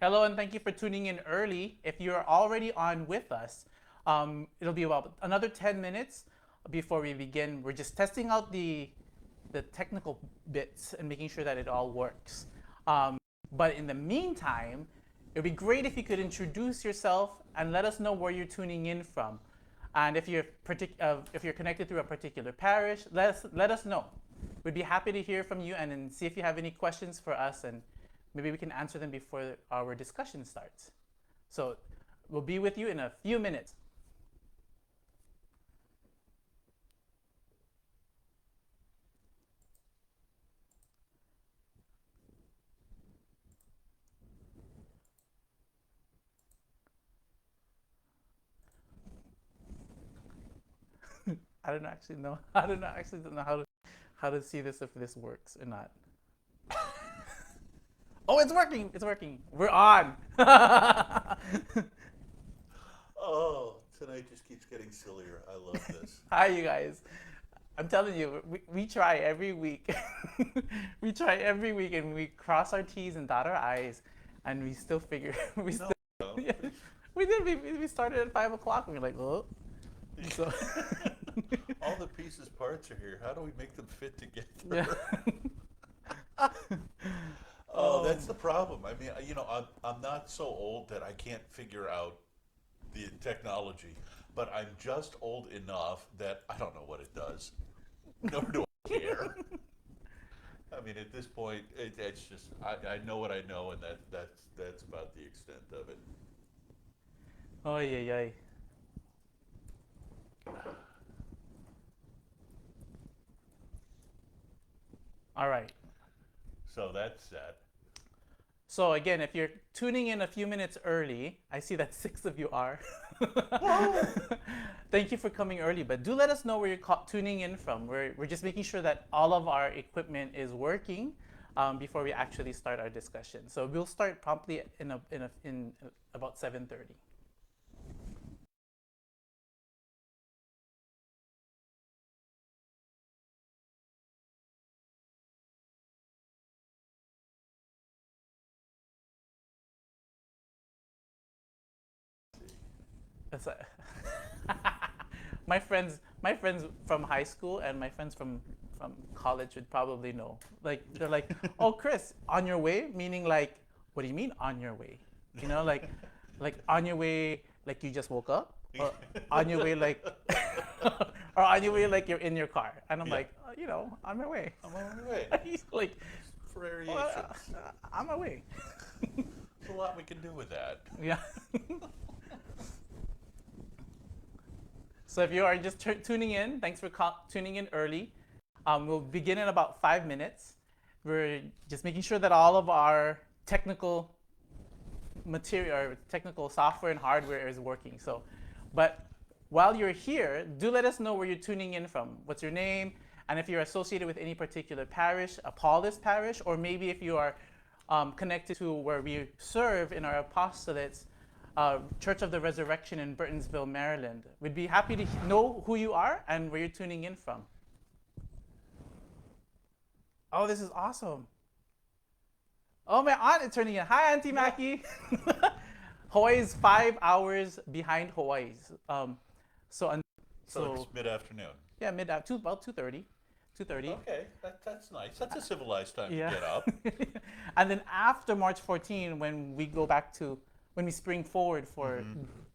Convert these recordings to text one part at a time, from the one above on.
Hello, and thank you for tuning in early. If you're already on with us, it'll be about another 10 minutes before we begin. We're just testing out the technical bits and making sure that it all works. But in the meantime, it would be great if you could introduce yourself and let us know where you're tuning in from. And if you're connected through a particular parish, let us know. We'd be happy to hear from you and then see if you have any questions for us, and maybe we can answer them before our discussion starts. So we'll be with you in a few minutes. I don't actually know. I don't know how to see this, if this works or not. Oh, it's working. It's working. We're on. Oh, tonight just keeps getting sillier. I love this. Hi, you guys. I'm telling you, we try every week. We try every week, and we cross our T's and dot our I's, and we still figure we No, still no. yeah, we did. We started at 5 o'clock, and we're like, oh. So All the pieces, parts are here. How do we make them fit together? yeah. Oh, that's the problem. I mean, I'm not so old that I can't figure out the technology, but I'm just old enough that I don't know what it does. Nor do I care. I mean, at this point, it's just I know what I know, and that's about the extent of it. Oh yeah. All right. So that's that. So again, if you're tuning in a few minutes early, I see that 6 of you are. Thank you for coming early, but do let us know where you're tuning in from. We're just making sure that all of our equipment is working before we actually start our discussion. So we'll start promptly in about 7:30. That's a my friends from high school and my friends from college would probably know. Like they're like, "Oh, Chris, on your way?" Meaning like, "What do you mean on your way?" You know, like on your way, like you just woke up, or on your way like, or on your way like you're in your car. And I'm Yeah. like, on my way. I'm on my way. He's like, Variations. well, on my way. There's a lot we can do with that. Yeah. So if you are just tuning in, thanks for tuning in early. We'll begin in about 5 minutes. We're just making sure that all of our technical material, or technical software and hardware is working. So, but while you're here, do let us know where you're tuning in from. What's your name? And if you're associated with any particular parish, a Paulist parish, or maybe if you are connected to where we serve in our apostolates, Church of the Resurrection in Burtonsville, Maryland. We'd be happy to know who you are and where you're tuning in from. Oh, this is awesome. Oh, my aunt is turning in. Hi, Auntie Mackie. Hawaii's 5 hours behind Hawaii's. So it's mid-afternoon. yeah, about 2:30. 2:30. Okay, that's nice. That's a civilized time Yeah. to get up. And then after March 14, when we spring forward for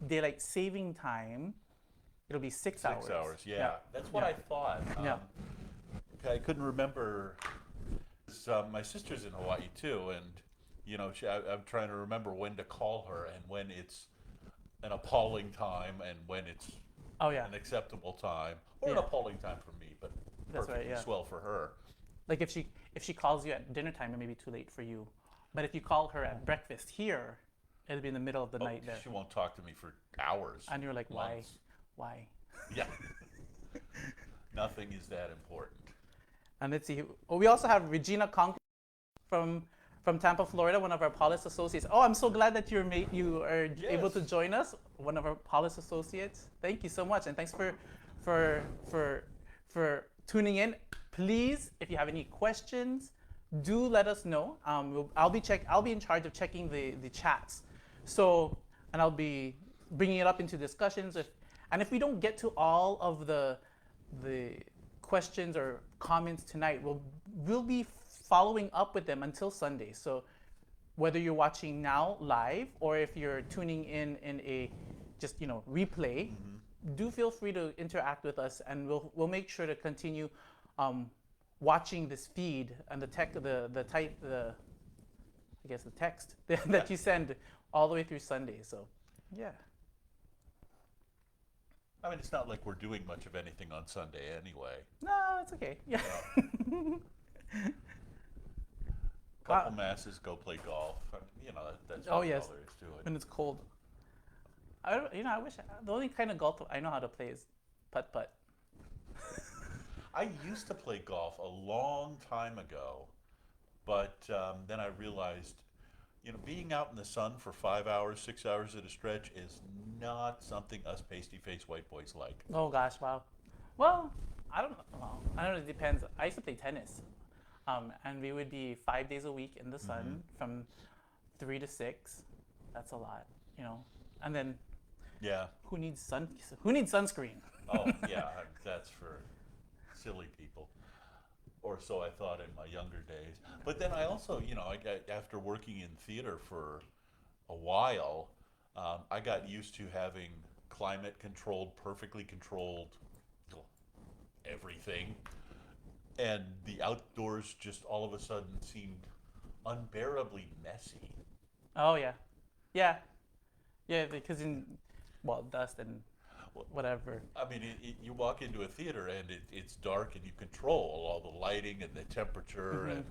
daylight saving time, it'll be 6 hours. 6 hours, yeah. That's what I thought. Yeah. Okay, I couldn't remember. My sister's in Hawaii too, and I'm trying to remember when to call her and when it's an appalling time and when it's Oh yeah. an acceptable time, or an Yeah. appalling time for me, but That's right, perfectly yeah. swell for her. Like if she calls you at dinner time, it may be too late for you. But if you call her at breakfast here, it'll be in the middle of the night there. She won't talk to me for hours. And you're like, months. why? Yeah. Nothing is that important. And let's see. Oh, we also have Regina Conklin from Tampa, Florida, one of our Paulist associates. Oh, I'm so glad that you are able to join us, one of our Paulist associates. Thank you so much, and thanks for tuning in. Please, if you have any questions, do let us know. I'll be in charge of checking the chats. So, and I'll be bringing it up into discussions. If we don't get to all of the questions or comments tonight, we'll be following up with them until Sunday. So, whether you're watching now live or if you're tuning in a just replay, do feel free to interact with us, and we'll make sure to continue watching this feed and the text that you send all the way through Sunday. So, yeah. I mean, it's not like we're doing much of anything on Sunday anyway. No, it's okay. Yeah. Couple masses, go play golf. That's Oh, really yes. all there is to it. When it's cold. I wish the only kind of golf I know how to play is putt-putt. I used to play golf a long time ago, but then I realized, being out in the sun for 5 hours, 6 hours at a stretch is not something us pasty-faced white boys like. Oh gosh, wow. Well, I don't know. It depends. I used to play tennis, and we would be 5 days a week in the sun from 3 to 6. That's a lot, And then, yeah. Who needs sunscreen? Oh yeah, that's for silly people, or so I thought in my younger days. But then I also, after working in theater for a while, I got used to having climate-controlled, perfectly controlled everything, and the outdoors just all of a sudden seemed unbearably messy. Oh yeah, yeah, because dust and whatever. I mean, you walk into a theater and it's dark, and you control all the lighting and the temperature, and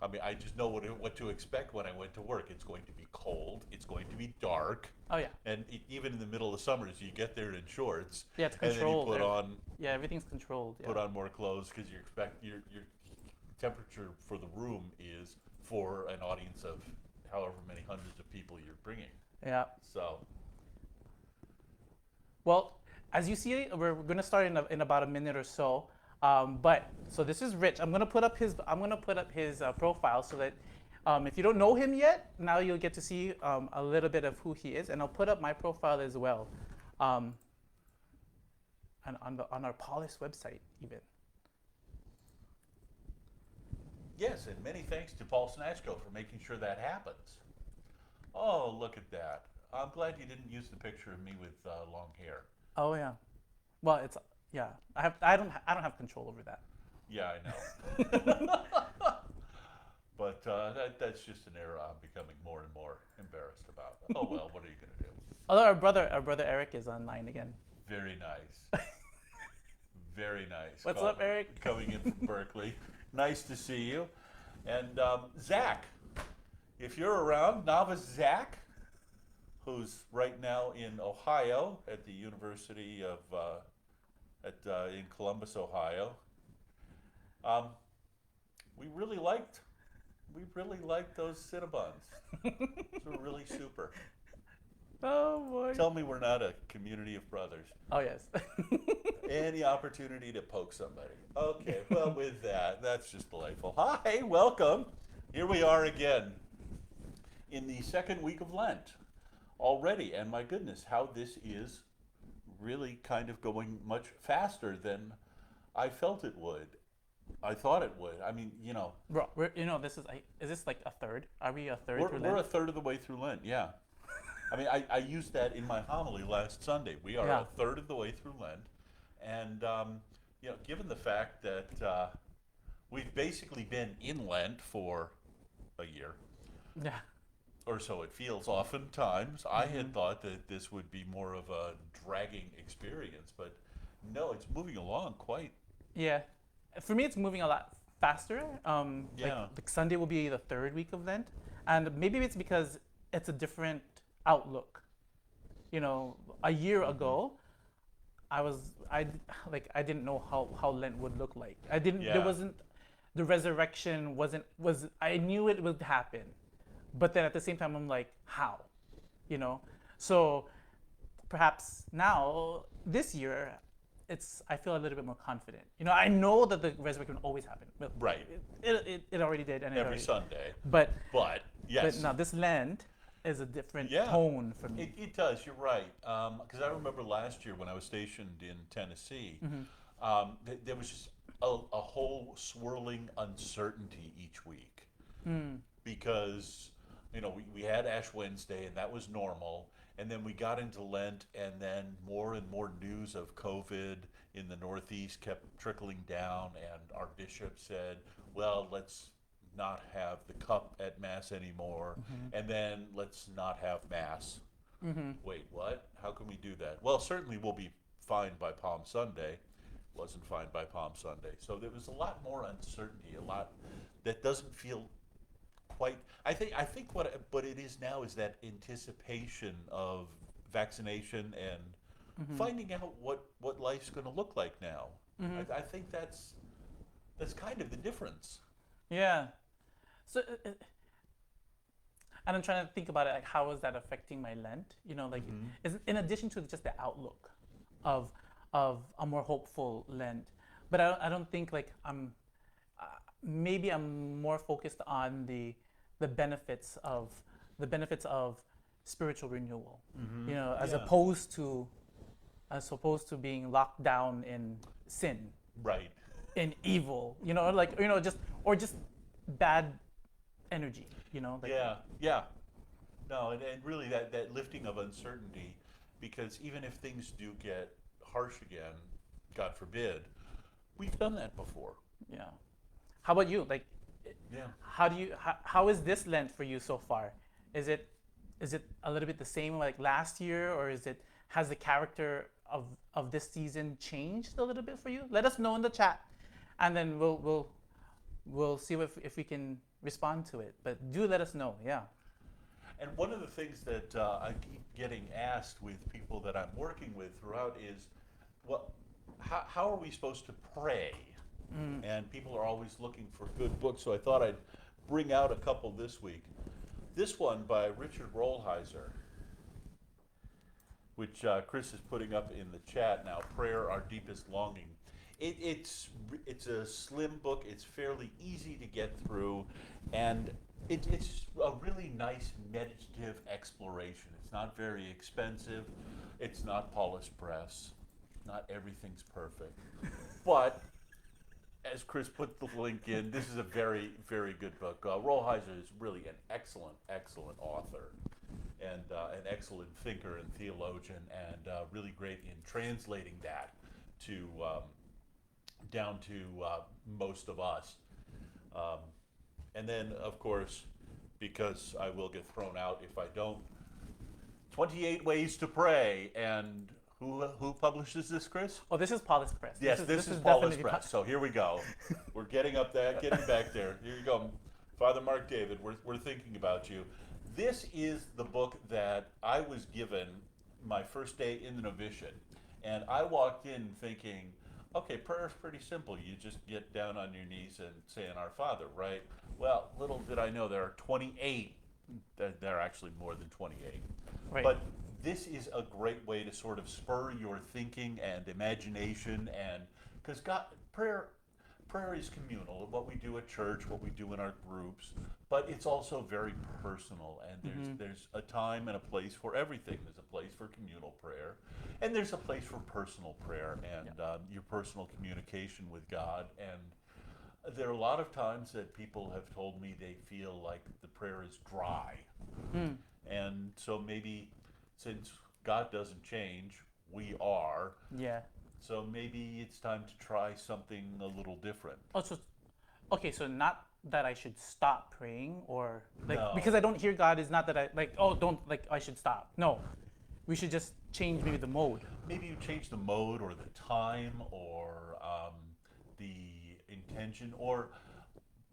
I mean, I just know what to expect when I went to work. It's going to be cold. It's going to be dark. Oh yeah. And even in the middle of summers, you get there in shorts. Yeah, it's controlled. And then you put on. Yeah, everything's controlled. Yeah. Put on more clothes because you expect your temperature for the room is for an audience of however many hundreds of people you're bringing. Yeah. So. Well, as you see, we're going to start in about a minute or so. So this is Rich. I'm going to put up his profile so that if you don't know him yet, now you'll get to see a little bit of who he is, and I'll put up my profile as well, and on our Paulist website even. Yes, and many thanks to Paul Snatchko for making sure that happens. Oh, look at that. I'm glad you didn't use the picture of me with long hair. Oh yeah, well I don't have control over that. Yeah, I know. But that's just an era I'm becoming more and more embarrassed about. Oh well, what are you going to do? Although our brother Eric is online again. Very nice. Very nice. What's up, Eric? Coming in from Berkeley. Nice to see you. And Zach, if you're around, novice Zach, who's right now in Ohio at the University of in Columbus, Ohio. We really liked those Cinnabons. Those were really super. Oh boy! Tell me we're not a community of brothers. Oh yes. Any opportunity to poke somebody. Okay, well with that, that's just delightful. Hi, welcome. Here we are again in the second week of Lent already, and my goodness, how this is really kind of going much faster than I felt it would. I thought it would. I mean, Bro, this is this like a third? Are we a third? We're a third of the way through Lent, yeah. I mean, I used that in my homily last Sunday. We are a third of the way through Lent. And, given the fact that we've basically been in Lent for a year. Yeah. Or so it feels oftentimes. I had thought that this would be more of a dragging experience, but no, it's moving along quite. Yeah. For me, it's moving a lot faster. Yeah. Like Sunday will be the third week of Lent. And maybe it's because it's a different outlook. A year ago, I didn't know how Lent would look like. There wasn't, the resurrection I knew it would happen. But then at the same time, I'm like, how? So perhaps now, this year, I feel a little bit more confident. I know that the resurrection will always happen. Well, Right. It already did, and Every Sunday. But Yes. now this Lent is a different Yeah. tone for me. It does. You're right. Because I remember last year when I was stationed in Tennessee, there was just a whole swirling uncertainty each week. Because we had Ash Wednesday, and that was normal. And then we got into Lent, and then more and more news of COVID in the Northeast kept trickling down, and our bishop said, well, let's not have the cup at Mass anymore, and then let's not have Mass. Wait, what? How can we do that? Well, certainly we'll be fine by Palm Sunday. Wasn't fine by Palm Sunday. So there was a lot more uncertainty, a lot that doesn't feel quite. I think what it is now is that anticipation of vaccination and finding out what life's going to look like now. I think that's kind of the difference. Yeah. So, and I'm trying to think about it, like how is that affecting my Lent? Is in addition to just the outlook of a more hopeful Lent, but I don't think like maybe I'm more focused on the benefits of spiritual renewal, as opposed to being locked down in sin, Right. in evil, just bad energy, Yeah. No, and really that lifting of uncertainty, because even if things do get harsh again, God forbid, we've done that before. Yeah. How about you? Like, Yeah. how is this Lent for you so far? Is it a little bit the same like last year, or has the character of this season changed a little bit for you? Let us know in the chat, and then we'll see if we can respond to it. But do let us know. Yeah. And one of the things that I keep getting asked with people that I'm working with throughout is, well, how are we supposed to pray? And people are always looking for good books, so I thought I'd bring out a couple this week. This one by Richard Rollheiser, which Chris is putting up in the chat now, Prayer, Our Deepest Longing. It's a slim book, it's fairly easy to get through, and it's a really nice meditative exploration. It's not very expensive, it's not Paulist Press, not everything's perfect, but as Chris put the link in, this is a very, very good book. Rollheiser is really an excellent, excellent author, and an excellent thinker and theologian, and really great in translating that to down to most of us. And then, of course, because I will get thrown out if I don't, 28 Ways to Pray, and who publishes this, Chris? Oh, this is Paulist Press. Yes, this is Paulist Press. So here we go. We're getting back there. Here you go, Father Mark David. We're thinking about you. This is the book that I was given my first day in the novitiate, and I walked in thinking, okay, prayer is pretty simple. You just get down on your knees and say an Our Father, right? Well, little did I know there are 28. There are actually more than 28. Right. But this is a great way to sort of spur your thinking and imagination, and because prayer is communal, what we do at church, what we do in our groups, but it's also very personal, and there's a time and a place for everything. There's a place for communal prayer, and there's a place for personal prayer and your personal communication with God. And there are a lot of times that people have told me they feel like the prayer is dry, and so maybe since God doesn't change, we are. Yeah. So maybe it's time to try something a little different. Oh, so not that I should stop praying, or like No. because I don't hear God is not that I should stop. No, we should just change maybe the mode. Maybe you change the mode or the time or the intention, or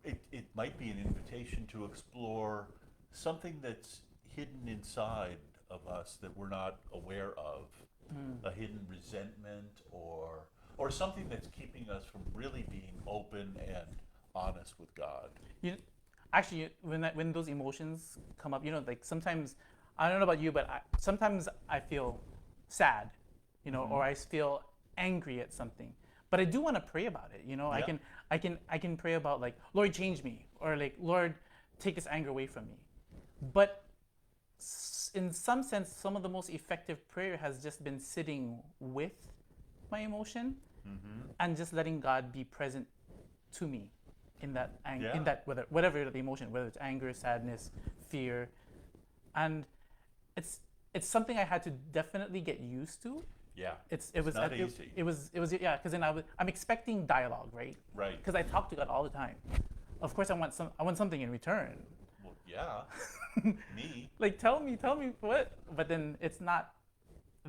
it might be an invitation to explore something that's hidden inside of us that we're not aware of, a hidden resentment or something that's keeping us from really being open and honest with God. Actually, when those emotions come up, like sometimes, I don't know about you, but sometimes I feel sad, or I feel angry at something, but I do want to pray about it. Yeah. I can pray about like, Lord, change me, or like, Lord, take this anger away from me. But in some sense, some of the most effective prayer has just been sitting with my emotion and just letting God be present to me in that in that whatever the emotion, whether it's anger, sadness, fear, and it's something I had to definitely get used to. Yeah. It was not easy. It was yeah, because then I'm expecting dialogue, right? Right. Because I talk to God all the time. Of course, I want something in return. Well, yeah. Me. Like tell me what, but then it's not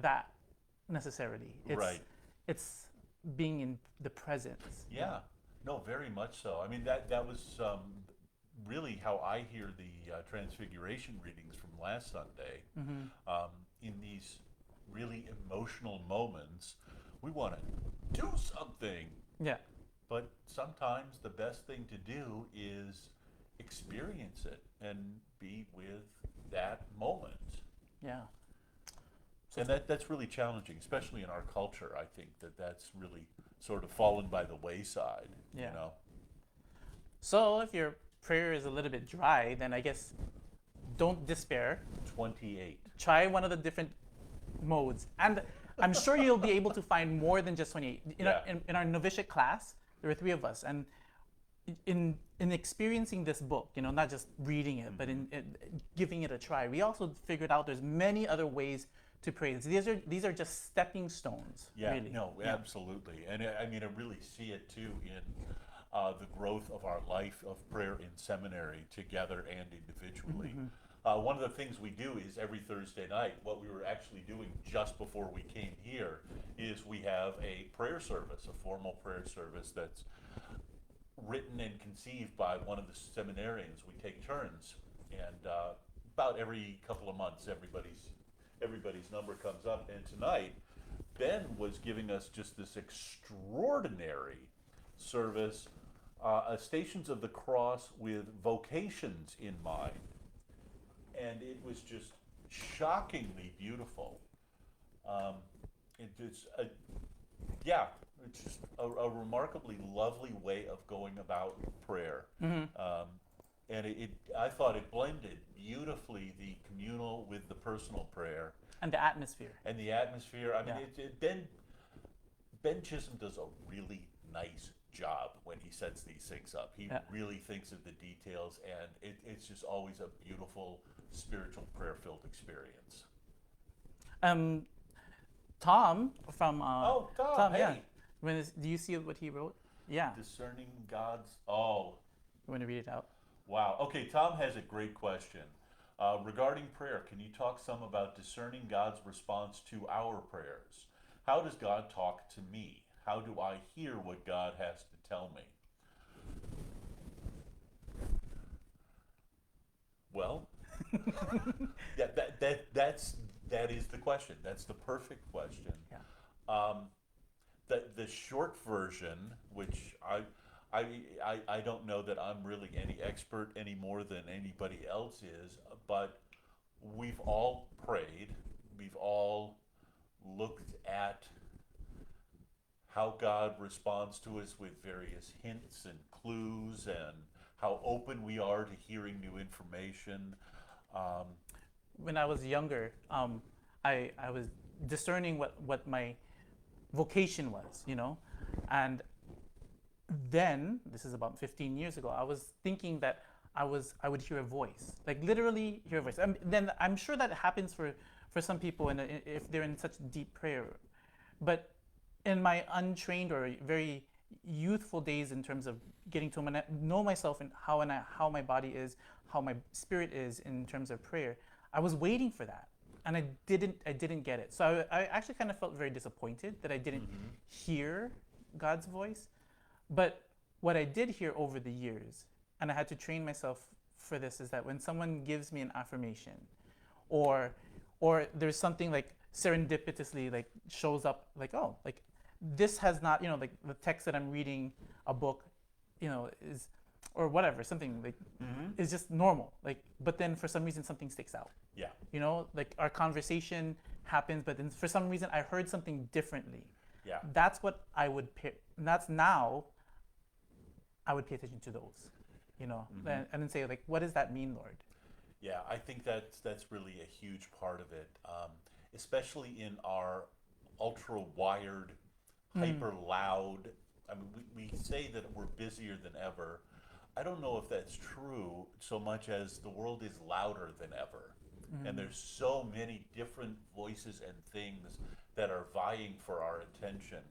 that necessarily. Right. It's being in the presence. Yeah. No, very much so. I mean, that was really how I hear the Transfiguration readings from last Sunday. In these really emotional moments, we want to do something. Yeah. But sometimes the best thing to do is experience it and be with that moment. Yeah. And that's really challenging, especially in our culture. I think that's really sort of fallen by the wayside. Yeah. You know? So if your prayer is a little bit dry, then I guess don't despair. 28. Try one of the different modes. And I'm sure you'll be able to find more than just 28. In our novitiate class, there were 3 of us. And in experiencing this book, not just reading it, but in giving it a try, we also figured out there's many other ways to pray. These are just stepping stones. Yeah, really. no, absolutely. And I mean, I really see it too in the growth of our life of prayer in seminary together and individually. One of the things we do is every Thursday night, what we were actually doing just before we came here is we have a prayer service, a formal prayer service that's written and conceived by one of the seminarians. We take turns, and about every couple of months, everybody's number comes up. And tonight, Ben was giving us just this extraordinary service, Stations of the Cross with vocations in mind. And it was just shockingly beautiful. It's just a remarkably lovely way of going about prayer. And I thought it blended beautifully the communal with the personal prayer. And the atmosphere. I mean, Ben Chisholm does a really nice job when he sets these things up. He really thinks of the details, and it's just always a beautiful, spiritual, prayer-filled experience. Tom from Tom, hey. Yeah. Do you see what he wrote? Yeah. Discerning God's. You want to read it out? Wow. Okay, Tom has a great question. Regarding prayer, can you talk some about discerning God's response to our prayers? How does God talk to me? How do I hear what God has to tell me? Well, that is the question. That's the perfect question. Yeah. The short version, which I don't know that I'm really any expert any more than anybody else is, but we've all prayed. We've all looked at how God responds to us with various hints and clues, and how open we are to hearing new information. When I was younger, I was discerning what my vocation was, and then, this is about 15 years ago, I was thinking that I would hear a voice, like literally hear a voice. Then I'm sure that happens for some people if they're in such deep prayer. But in my untrained or very youthful days, in terms of getting to know myself and how my body is, how my spirit is in terms of prayer, I was waiting for that, and I didn't get it. So I actually kind of felt very disappointed that I didn't hear God's voice. But what I did hear over the years, and I had to train myself for this, is that when someone gives me an affirmation, or there's something like serendipitously like shows up, like, oh, like this has not, like the text that I'm reading, a book, is, or whatever, something like is just normal, like, but then for some reason something sticks out. Yeah. Like our conversation happens, but then for some reason I heard something differently. Yeah. That's what I would pay. That's now I would pay attention to those, and then say like, what does that mean, Lord? Yeah, I think that's really a huge part of it, especially in our ultra wired, hyper loud. I mean, we say that we're busier than ever. I don't know if that's true so much as the world is louder than ever. And there's so many different voices and things that are vying for our attention.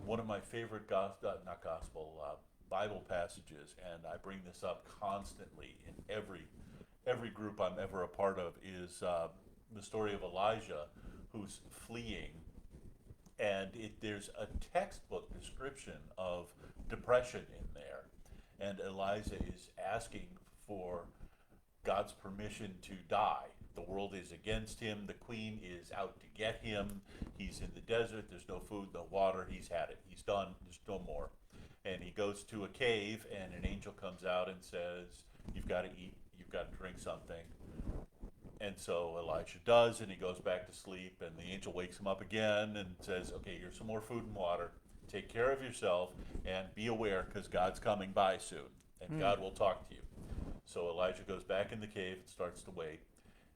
One of my favorite Bible passages, and I bring this up constantly in every group I'm ever a part of, is the story of Elijah, who's fleeing, and there's a textbook description of depression in there, and Elijah is asking for God's permission to die. The world is against him. The queen is out to get him. He's in the desert. There's no food, no water. He's had it. He's done. There's no more. And he goes to a cave, and an angel comes out and says, "You've got to eat. You've got to drink something." And so Elijah does, and he goes back to sleep. And the angel wakes him up again and says, "Okay, here's some more food and water. Take care of yourself, and be aware, because God's coming by soon, and God will talk to you." So Elijah goes back in the cave and starts to wait.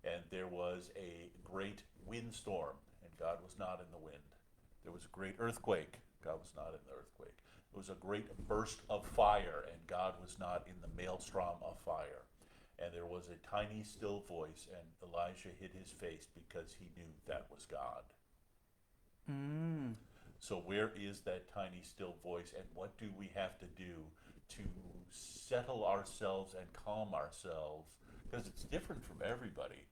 And there was a great windstorm, and God was not in the wind. There was a great earthquake. God was not in the earthquake. There was a great burst of fire, and God was not in the maelstrom of fire. And there was a tiny, still voice, and Elijah hid his face because he knew that was God. So where is that tiny, still voice, and what do we have to do to settle ourselves and calm ourselves? Because it's different from everybody.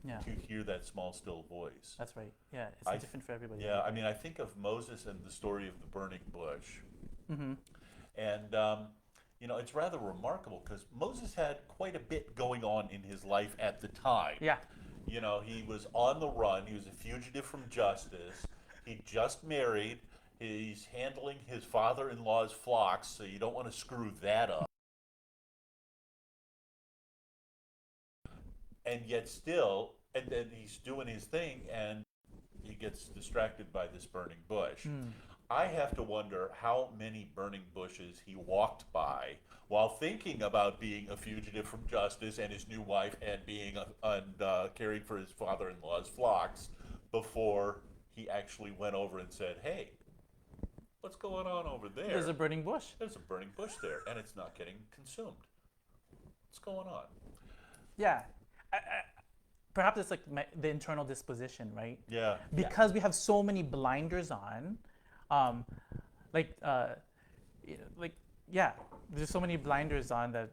Yeah. To hear that small, still voice. That's right. Yeah, it's different for everybody. Yeah, I mean, I think of Moses and the story of the burning bush. And, it's rather remarkable because Moses had quite a bit going on in his life at the time. Yeah. He was on the run. He was a fugitive from justice. He just married. He's handling his father-in-law's flocks, so you don't want to screw that up. And yet still, and then he's doing his thing, and he gets distracted by this burning bush. I have to wonder how many burning bushes he walked by while thinking about being a fugitive from justice and his new wife and being caring for his father-in-law's flocks before he actually went over and said, "Hey, what's going on over there? There's a burning bush. There's a burning bush there, and it's not getting consumed. What's going on?" Yeah. Perhaps it's like the internal disposition, right? Yeah. Because we have so many blinders on, there's so many blinders on that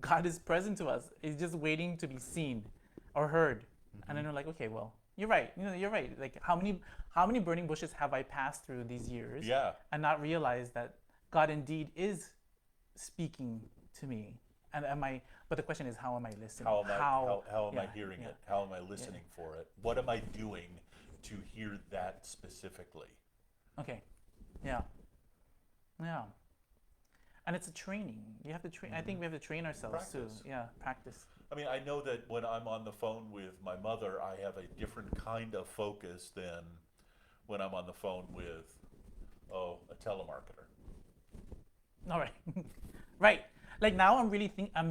God is present to us. He's just waiting to be seen or heard. And then we're like, okay, well, you're right. You're right. Like how many burning bushes have I passed through these years? Yeah. And not realize that God indeed is speaking to me. And but the question is, how am I listening? How am I hearing yeah. it? How am I listening for it? What am I doing to hear that specifically? Okay. Yeah. Yeah. And it's a training. You have to train. I think we have to train ourselves Practice. to, practice. I mean, I know that when I'm on the phone with my mother, I have a different kind of focus than when I'm on the phone with, a telemarketer. All right. Right. Like now I'm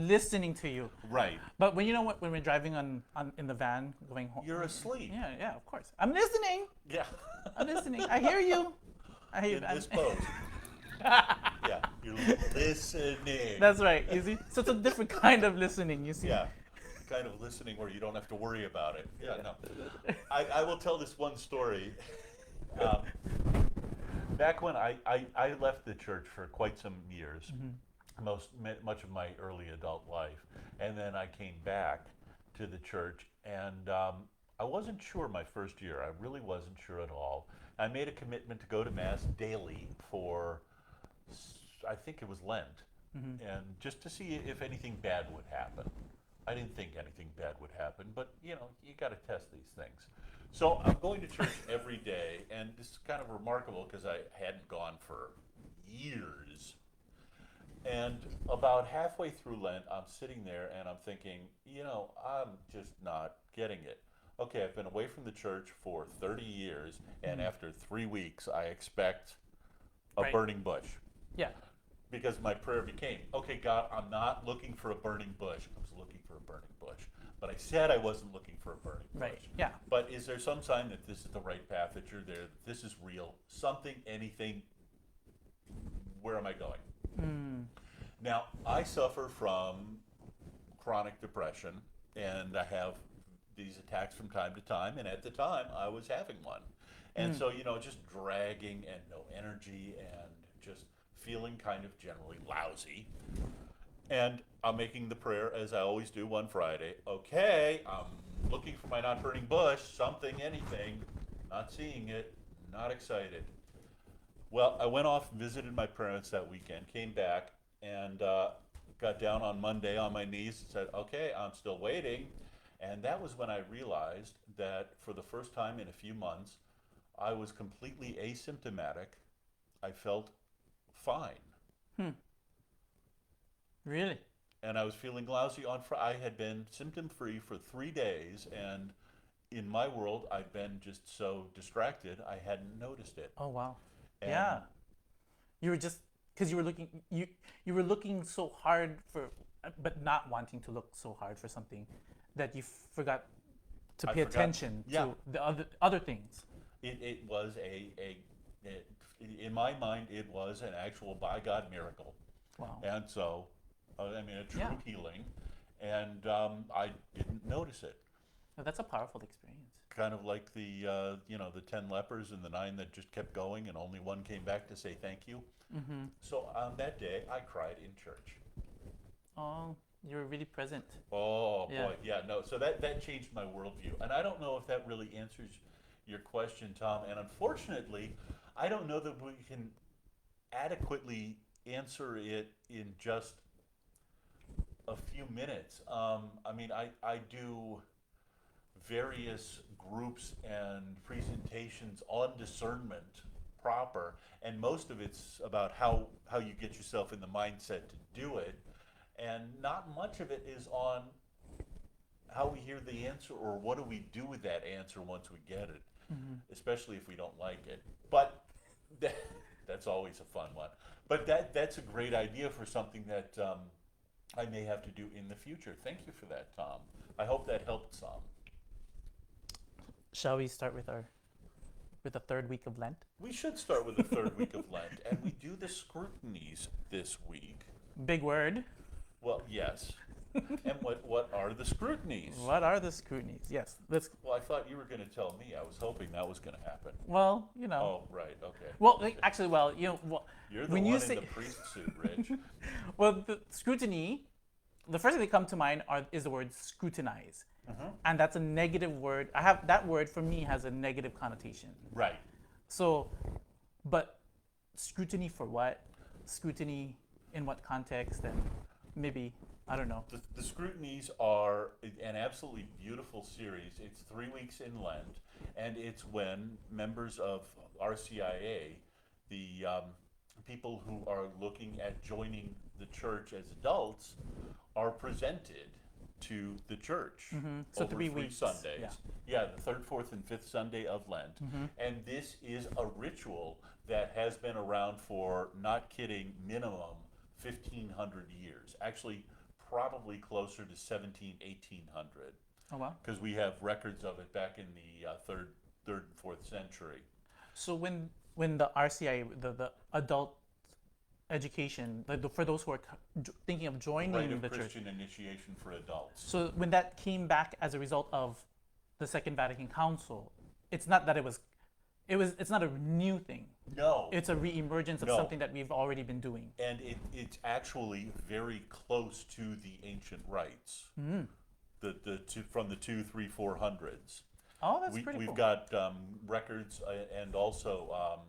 listening to you. Right. But when we're driving in the van going home. You're asleep. Yeah, of course. I'm listening. Yeah. I'm listening. I hear you. I hear In this pose. Yeah, you're listening. That's right. You see? So it's a different kind of listening, you see? Yeah, kind of listening where you don't have to worry about it. Yeah, no. I will tell this one story. Back when I left the church for quite some years, much of my early adult life, and then I came back to the church, and I wasn't sure my first year. I really wasn't sure at all. I made a commitment to go to Mass daily for, I think it was Lent, and just to see if anything bad would happen. I didn't think anything bad would happen, but you got to test these things. So I'm going to church every day, and this is kind of remarkable because I hadn't gone for years. And about halfway through Lent, I'm sitting there and I'm thinking, I'm just not getting it. okay, I've been away from the church for 30 years, and Mhm. after 3 weeks, I expect a Right. burning bush. Yeah. Because my prayer became, okay, God, I'm not looking for a burning bush. I was looking for a burning bush. But I said I wasn't looking for a burning bush. Right. Yeah. But is there some sign that this is the right path, that you're there, that this is real? Something, anything, where am I going? Mm. Now, I suffer from chronic depression, and I have these attacks from time to time, and at the time, I was having one. And so, just dragging and no energy and just feeling kind of generally lousy. And I'm making the prayer, as I always do one Friday. Okay, I'm looking for my not burning bush, something, anything, not seeing it, not excited. Well, I went off and visited my parents that weekend, came back, and got down on Monday on my knees and said, okay, I'm still waiting. And that was when I realized that for the first time in a few months, I was completely asymptomatic. I felt fine. Hmm. Really? And I was feeling lousy on Friday. I had been symptom-free for 3 days, and in my world, I'd been just so distracted, I hadn't noticed it. Oh wow. And Yeah. You were just because you were looking so hard for, but not wanting to look so hard for something that you forgot to I pay forgot- attention yeah. to the other things. It was in my mind, it was an actual by God miracle. Wow. And so, I mean, a true Yeah. healing. And I didn't notice it. Now, that's a powerful experience. Kind of like the 10 lepers and the 9 that just kept going and only one came back to say thank you. Mm-hmm. So on that day, I cried in church. Oh, you were really present. Oh Yeah. boy, yeah, no. So that changed my worldview, and I don't know if that really answers your question, Tom. And unfortunately, I don't know that we can adequately answer it in just a few minutes. I mean, I do various groups and presentations on discernment proper, and most of it's about how you get yourself in the mindset to do it. And not much of it is on how we hear the answer or what do we do with that answer once we get it, especially if we don't like it. But that's always a fun one. But that's a great idea for something that I may have to do in the future. Thank you for that, Tom. I hope that helped some. Shall we start with the third week of Lent? We should start with the third week of Lent, and we do the scrutinies this week. Big word. Well, yes. And what are the scrutinies? What are the scrutinies? Yes. Let's. Well, I thought you were going to tell me. I was hoping that was going to happen. Well, you know. Oh, right. Okay. Well, actually, well, you know, You're the when one you in say the priest suit, Rich. well, the scrutiny, the first thing that come to mind is the word scrutinize, and that's a negative word. That word for me has a negative connotation. Right. So, but scrutiny for what? Scrutiny in what context? And maybe I don't know. The scrutinies are an absolutely beautiful series. It's 3 weeks in Lent, and it's when members of RCIA, the people who are looking at joining the church as adults, are presented to the church So over 3 3 weeks, Sundays. yeah. Yeah, the third, fourth, and fifth Sunday of Lent. And this is a ritual that has been around for, not kidding, minimum 1,500 years. Actually, probably closer to 1800. Oh wow. Because we have records of it back in the third and fourth century. So when the RCI, the adult education, for those who are thinking of joining Rite of the church, Christian initiation for adults. so when that came back as a result of the Second Vatican Council, it's not that it's not a new thing. No. It's a reemergence of No. something that we've already been doing. And it's actually very close to the ancient rites. From the 200s, 300s, 400s. Oh, that's pretty We've cool. got records, and also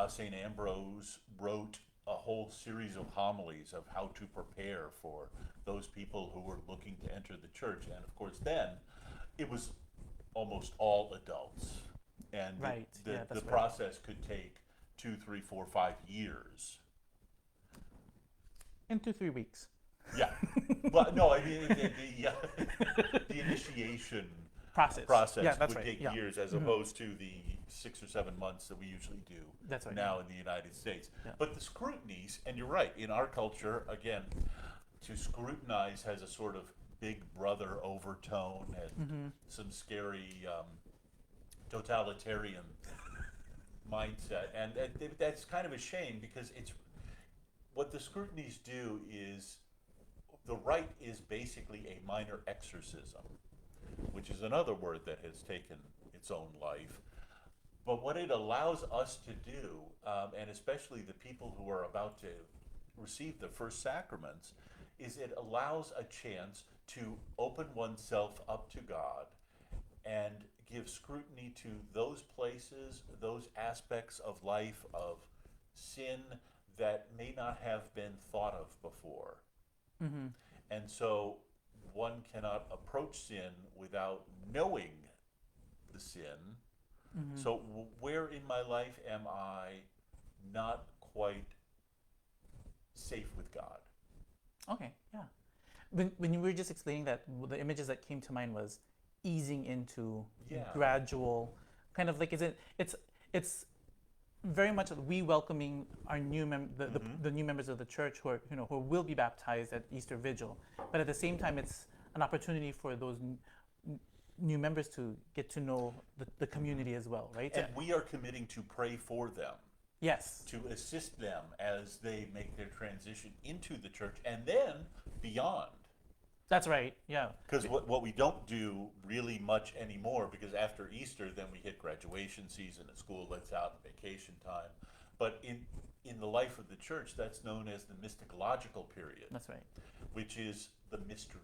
St. Ambrose wrote a whole series of homilies of how to prepare for those people who were looking to enter the church. And of course, then it was almost all adults. And Right, the yeah, that's right. process could take 2, 3, 4, 5 years. In 2-3 weeks. Yeah. Well, no, I mean, the initiation process. Yeah, that's would right. take Yeah. years as opposed to the 6 or 7 months that we usually do That's right, now in the United States. Yeah. But the scrutinies, and you're right, in our culture, again, to scrutinize has a sort of big brother overtone and some scary totalitarian mindset. And that's kind of a shame because it's what the scrutinies do is the rite is basically a minor exorcism, which is another word that has taken its own life. But what it allows us to do, and especially the people who are about to receive the first sacraments, is it allows a chance to open oneself up to God and give scrutiny to those places, those aspects of life, of sin that may not have been thought of before. And so one cannot approach sin without knowing the sin. So where in my life am I not quite safe with God? Okay, yeah. When you were just explaining that, the images that came to mind was easing into gradual, kind of like it's very much we welcoming our new the new members of the church who are who will be baptized at Easter Vigil, but at the same time it's an opportunity for those new members to get to know the community as well, right? And we are committing to pray for them. Yes. To assist them as they make their transition into the church and then beyond. That's right, yeah. Because what we don't do really much anymore, because after Easter, then we hit graduation season and school lets out and vacation time. But in the life of the church, that's known as the mysticological period. That's right. Which is the mysteries.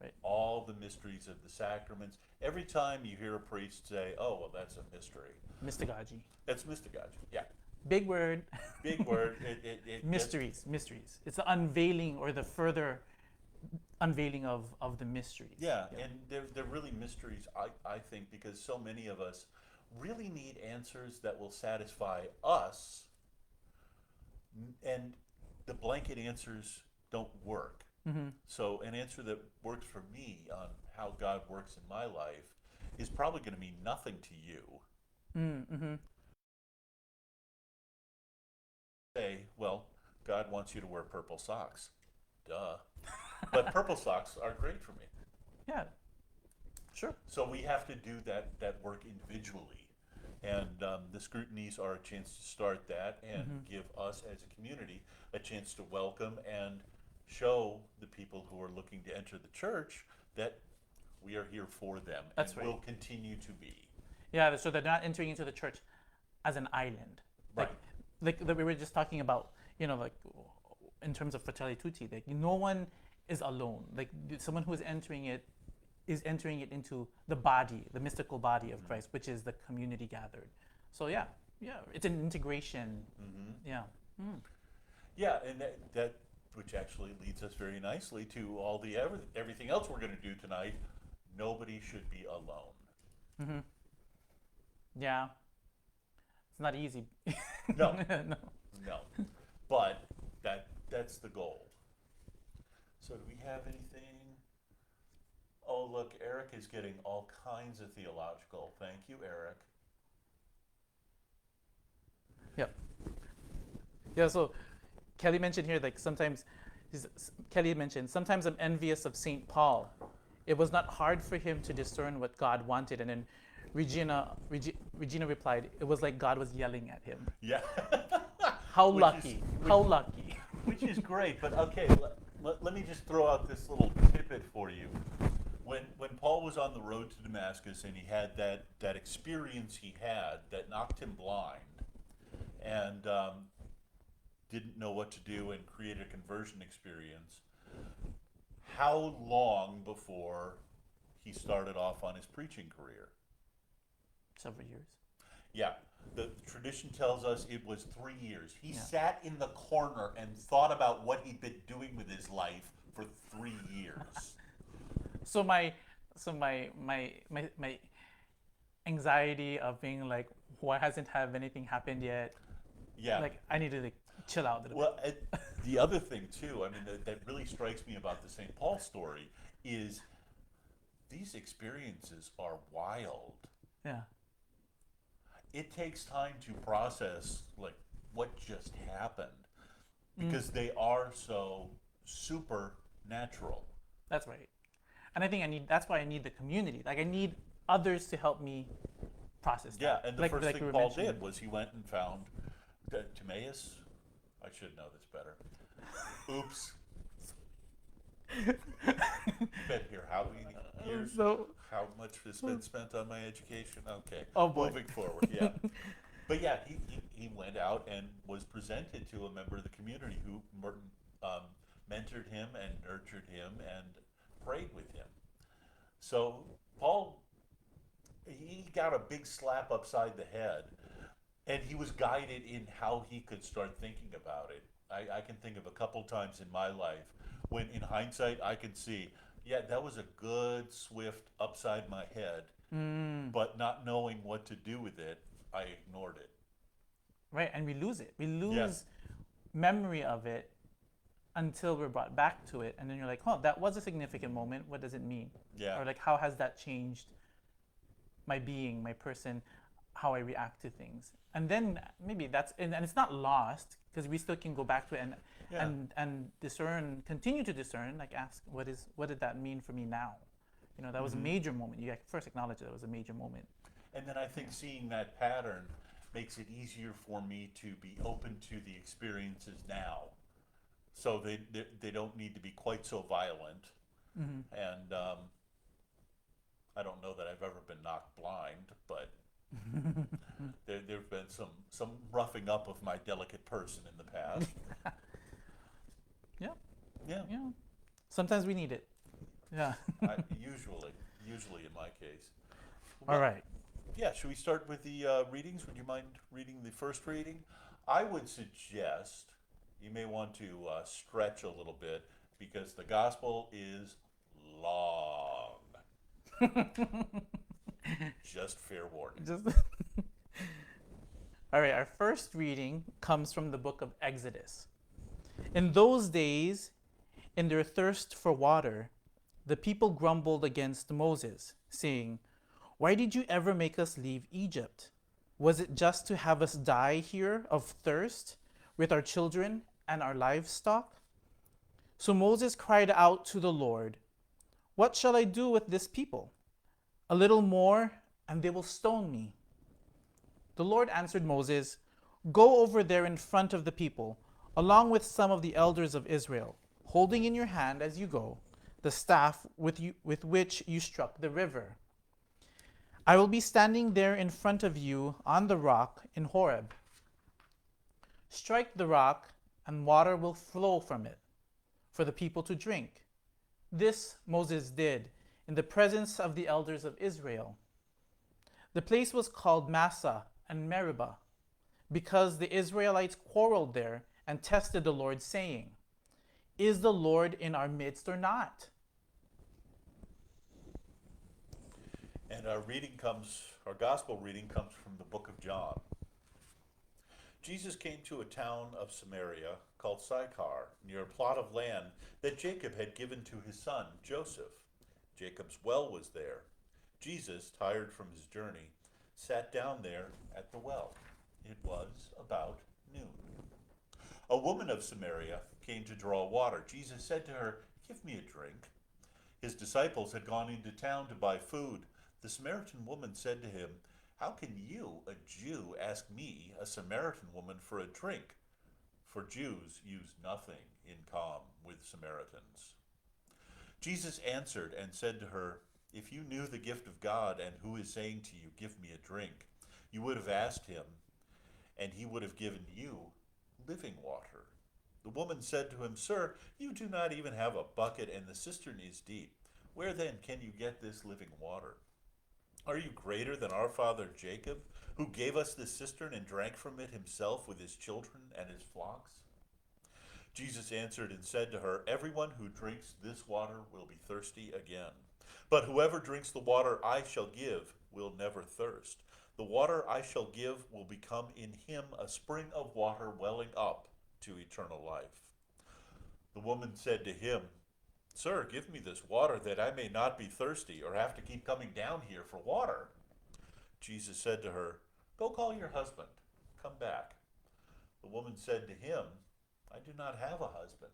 Right. All the mysteries of the sacraments. Every time you hear a priest say, oh, well, that's a mystery. Mystagogy. That's mystagogy, yeah. Big word. Big word. Mysteries. It's the unveiling or the further unveiling of the mysteries. Yeah, and they're really mysteries, I think, because so many of us really need answers that will satisfy us, and the blanket answers don't work. So an answer that works for me on how God works in my life is probably going to mean nothing to you. Say, well, God wants you to wear purple socks. Duh. But purple socks are great for me. Yeah, sure. So we have to do that work individually. And the scrutinies are a chance to start that and give us as a community a chance to welcome and show the people who are looking to enter the church that we are here for them. That's and right. will continue to be. Yeah, so they're not entering into the church as an island. Right. Like we were just talking about, like in terms of Fratelli Tutti, like no one is alone. Like someone who is entering it into the body, the mystical body of Christ, which is the community gathered. So yeah, it's an integration. Yeah. Yeah, and that which actually leads us very nicely to all the everything else we're going to do tonight. Nobody should be alone. Yeah. It's not easy. No. No. No. But that's the goal. So do we have anything? Oh, look, Eric is getting all kinds of theological. Thank you, Eric. Yep. Yeah, so Kelly mentioned here, like sometimes I'm envious of St. Paul. It was not hard for him to discern what God wanted. And then Regina replied, it was like God was yelling at him. Yeah. How lucky. Which is great, but okay, let me just throw out this little tidbit for you. When Paul was on the road to Damascus and he had that experience he had that knocked him blind and didn't know what to do and created a conversion experience, how long before he started off on his preaching career? Several years. Yeah. The tradition tells us it was 3 years. He sat in the corner and thought about what he'd been doing with his life for 3 years. So my anxiety of being like, why hasn't anything happened yet? Yeah. Like I need to chill out a little Well, the other thing too, I mean, that really strikes me about the St. Paul story is these experiences are wild. Yeah. It takes time to process like what just happened because they are so supernatural. That's right. And I think that's why I need the community. Like I need others to help me process Yeah, that. and the like, first like thing we were Paul mentioning. did was he went and found Timaeus. I should know this better. Oops. Been here how many years? So, How much has been spent on my education? Okay. Oh, boy. Moving forward, yeah. But yeah, he went out and was presented to a member of the community who mentored him and nurtured him and prayed with him. So Paul, he got a big slap upside the head, and he was guided in how he could start thinking about it. I can think of a couple times in my life when, in hindsight, I can see, yeah, that was a good, swift upside my head, but not knowing what to do with it, I ignored it. right, and we lose it. We lose memory of it until we're brought back to it, and then you're like, "Oh, that was a significant moment. What does it mean?" Yeah. Or like, how has that changed my being, my person, how I react to things? And then maybe that's and it's not lost because we still can go back to it and discern, continue to discern, like ask, what did that mean for me now? You know, that was a major moment. You first acknowledge that was a major moment. And then I think seeing that pattern makes it easier for me to be open to the experiences now. So they don't need to be quite so violent. And I don't know that I've ever been knocked blind, but there've been some roughing up of my delicate person in the past. Yeah, Yeah, yeah. Sometimes we need it. Yeah. usually in my case. All right. Yeah, should we start with the readings? Would you mind reading the first reading? I would suggest you may want to stretch a little bit because the gospel is long. Just fair warning. Just All right, our first reading comes from the book of Exodus. In those days, in their thirst for water, the people grumbled against Moses, saying, "Why did you ever make us leave Egypt? Was it just to have us die here of thirst with our children and our livestock?" So Moses cried out to the Lord, "What shall I do with this people? A little more, and they will stone me." The Lord answered Moses, "Go over there in front of the people, along with some of the elders of Israel, holding in your hand as you go the staff with which you struck the river. I will be standing there in front of you on the rock in Horeb. Strike the rock, and water will flow from it for the people to drink." This Moses did in the presence of the elders of Israel. The place was called Massah and Meribah, because the Israelites quarreled there and tested the Lord, saying, "Is the Lord in our midst or not?" And our gospel reading comes from the book of John. Jesus came to a town of Samaria called Sychar, near a plot of land that Jacob had given to his son Joseph. Jacob's well was there. Jesus, tired from his journey, sat down there at the well. It was about noon. A woman of Samaria came to draw water. Jesus said to her, "Give me a drink." His disciples had gone into town to buy food. The Samaritan woman said to him, "How can you, a Jew, ask me, a Samaritan woman, for a drink?" For Jews use nothing in common with Samaritans. Jesus answered and said to her, "If you knew the gift of God and who is saying to you, 'Give me a drink,' you would have asked him, and he would have given you living water." The woman said to him, "Sir, you do not even have a bucket, and the cistern is deep. Where then can you get this living water? Are you greater than our father Jacob, who gave us this cistern and drank from it himself with his children and his flocks?" Jesus answered and said to her, "Everyone who drinks this water will be thirsty again. But whoever drinks the water I shall give will never thirst. The water I shall give will become in him a spring of water welling up to eternal life." The woman said to him, "Sir, give me this water that I may not be thirsty or have to keep coming down here for water." Jesus said to her, "Go call your husband. Come back." The woman said to him, "I do not have a husband."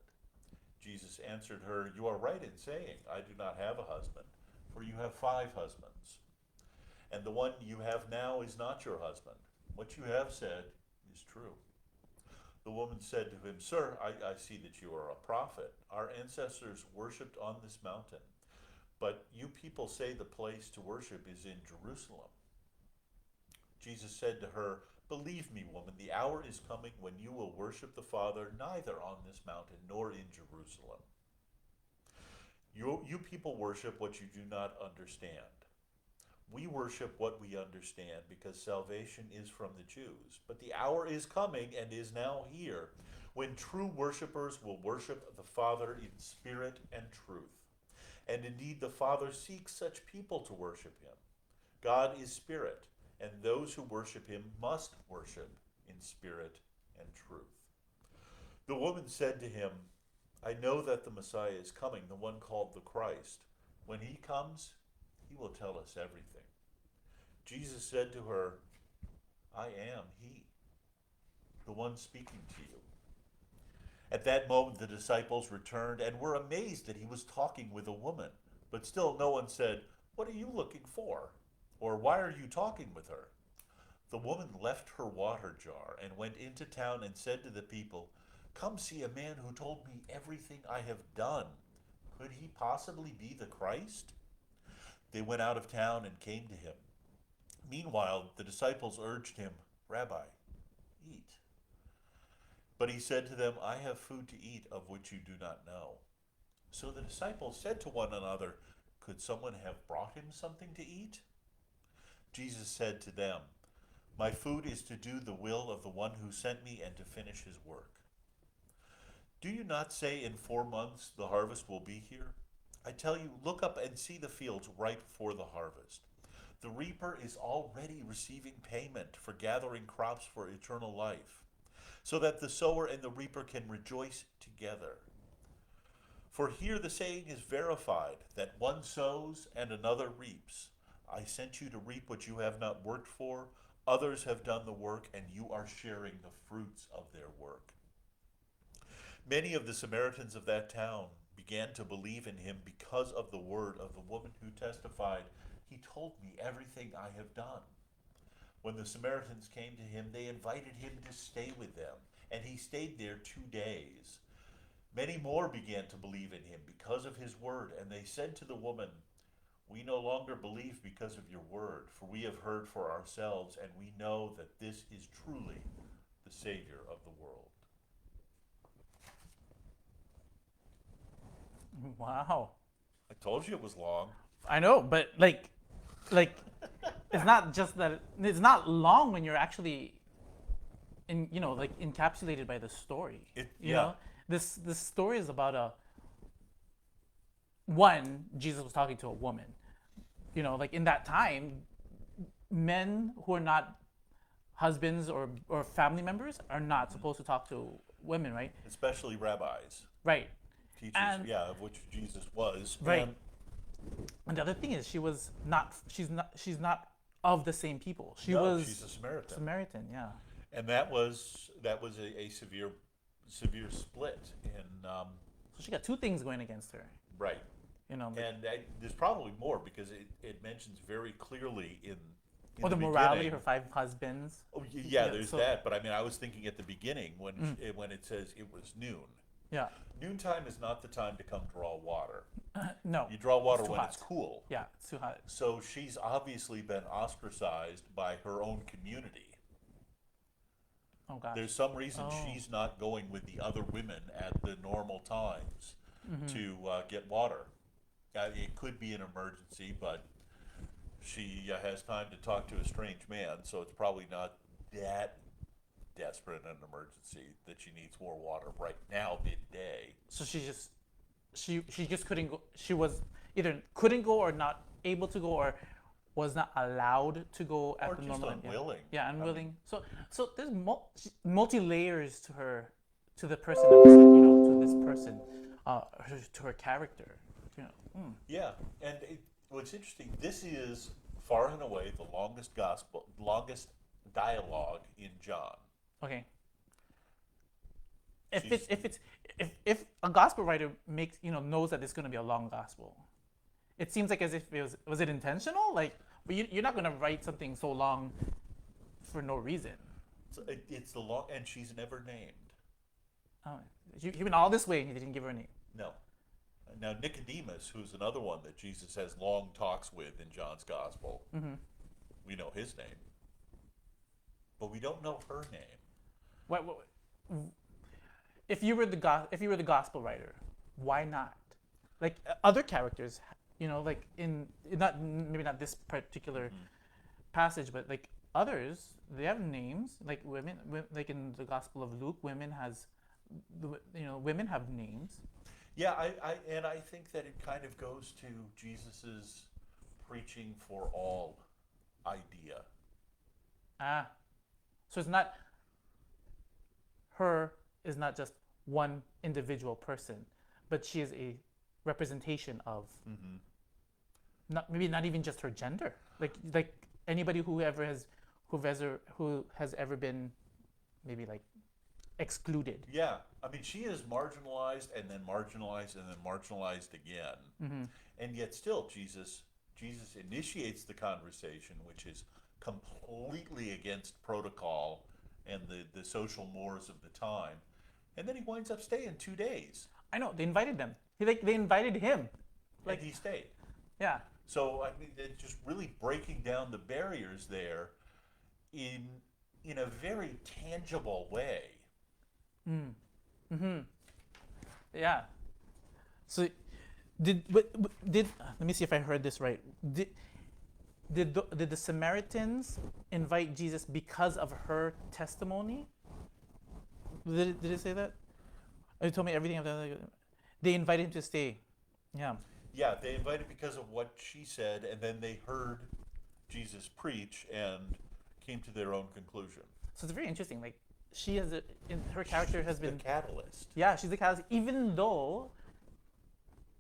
Jesus answered her, "You are right in saying, I do not have a husband, for you have 5 husbands, and the one you have now is not your husband. What you have said is true." The woman said to him, "Sir, I see that you are a prophet. Our ancestors worshipped on this mountain, but you people say the place to worship is in Jerusalem." Jesus said to her, "Believe me, woman, the hour is coming when you will worship the Father neither on this mountain nor in Jerusalem. You people worship what you do not understand. We worship what we understand because salvation is from the Jews. But the hour is coming and is now here when true worshipers will worship the Father in spirit and truth. And indeed, the Father seeks such people to worship him. God is spirit, and those who worship him must worship in spirit and truth." The woman said to him, "I know that the Messiah is coming, the one called the Christ. When he comes, he will tell us everything." Jesus said to her, "I am he, the one speaking to you." At that moment the disciples returned and were amazed that he was talking with a woman. But still no one said, "What are you looking for?" or "Why are you talking with her?" The woman left her water jar and went into town and said to the people, "Come see a man who told me everything I have done. Could he possibly be the Christ?" They went out of town and came to him. Meanwhile, the disciples urged him, "Rabbi, eat." But he said to them, "I have food to eat of which you do not know." So the disciples said to one another, "Could someone have brought him something to eat?" Jesus said to them, "My food is to do the will of the one who sent me and to finish his work. Do you not say in 4 months the harvest will be here? I tell you, look up and see the fields ripe for the harvest. The reaper is already receiving payment for gathering crops for eternal life, so that the sower and the reaper can rejoice together. For here the saying is verified, that one sows and another reaps. I sent you to reap what you have not worked for. Others have done the work, and you are sharing the fruits of their work." Many of the Samaritans of that town began to believe in him because of the word of the woman who testified, "He told me everything I have done." When the Samaritans came to him, they invited him to stay with them, and he stayed there 2 days. Many more began to believe in him because of his word, and they said to the woman, "We no longer believe because of your word, for we have heard for ourselves, and we know that this is truly the Savior of the world." Wow. I told you it was long. I know, but like it's not just that it's not long when you're actually like encapsulated by the story. You know, this story is about Jesus was talking to a woman. Like in that time, men who are not husbands or family members are not supposed to talk to women, right? Especially rabbis, Right. teachers, of which Jesus was. Right. And the other thing is she's not of the same people. She's a Samaritan. Samaritan, yeah. And that was a severe split in So she got 2 things going against her. right. And There's probably more because it mentions very clearly in the morality, her 5 husbands. Oh there's that. But I mean, I was thinking at the beginning when it says it was noon. Yeah. Noontime is not the time to come draw water. No. You draw water it's when hot. it's cool. Yeah, it's too hot. So she's obviously been ostracized by her own community. Oh gosh. There's some reason she's not going with the other women at the normal times to get water. It could be an emergency, but she has time to talk to a strange man, so it's probably not that desperate an emergency that she needs more water right now, midday. So she just couldn't go. She was either couldn't go or not able to go or was not allowed to go at Or the just normal. unwilling. Yeah, unwilling. So there's multi layers to her, to the person, to this person. to her character. You know. Yeah, and what's interesting, this is far and away the longest dialogue in John. Okay. If a gospel writer knows that it's going to be a long gospel, it seems like as if was it intentional? Like, you're not going to write something so long for no reason. So it's the long, and she's never named. Oh, you went all this way and you didn't give her a name. No. Now Nicodemus, who's another one that Jesus has long talks with in John's gospel, we know his name, but we don't know her name. What if you were the gospel writer, why not? Like other characters, like maybe not this particular passage, but like others, they have names. Like women, like in the Gospel of Luke, women have names. Yeah, I think that it kind of goes to Jesus's preaching for all idea. So it's not her is not just one individual person, but she is a representation of not even just her gender. Like anybody who has ever been maybe like excluded. Yeah, I mean, she is marginalized and then marginalized and then marginalized again, and yet still Jesus initiates the conversation, which is completely against protocol and the social mores of the time, and then he winds up staying 2 days. I know, they invited them. They invited him, and he stayed. Yeah. So I mean, it's just really breaking down the barriers there in a very tangible way. Yeah. So did let me see if I heard this right. Did the Samaritans invite Jesus because of her testimony? Did it say that? You told me everything. They invited him to stay. Yeah. Yeah, they invited because of what she said, and then they heard Jesus preach and came to their own conclusion. So it's very interesting. Like her character has been the catalyst. Yeah, she's the catalyst, even though